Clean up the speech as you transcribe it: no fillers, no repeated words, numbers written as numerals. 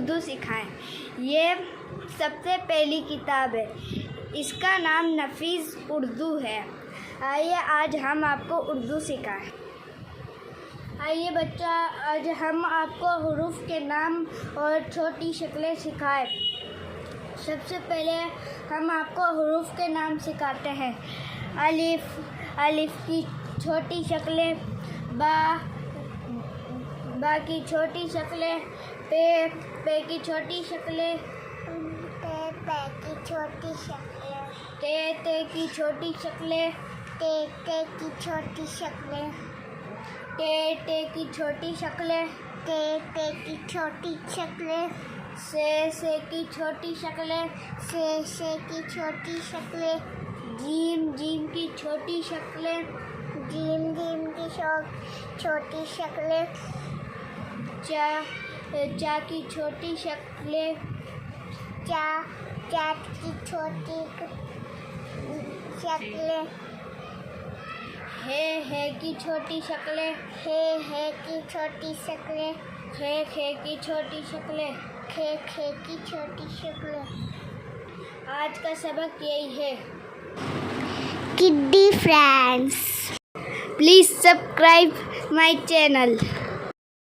उर्दू सिखाएं। ये सबसे पहली किताब है। इसका नाम नफीस उर्दू है। आइए आज हम आपको उर्दू सिखाएं। आइए बच्चा, आज हम आपको हुरूफ के नाम और छोटी शक्लें सिखाएं। सबसे पहले हम आपको हुरूफ के नाम सिखाते हैं। अलिफ की छोटी शक्लें, बा की छोटी शक्लें, पे की छोटी शक्लें, पे की छोटी शक्लें, ते की छोटी शक्लें, ते की छोटी शक्लें, टे की छोटी शक्लें, ते की छोटी शक्लें, से की छोटी शक्लें, से की छोटी शक्लें, जीम की छोटी शक्लें, जीम की छोटी शक्लें, चा की छोटी शक्लें, चा की छोटी शक्लें, है की छोटी शक्लें, है की छोटी शक्लें, खे की छोटी शक्लें। खे की छोटी शक्लें। आज का सबक यही है। Kiddie friends, please subscribe my channel.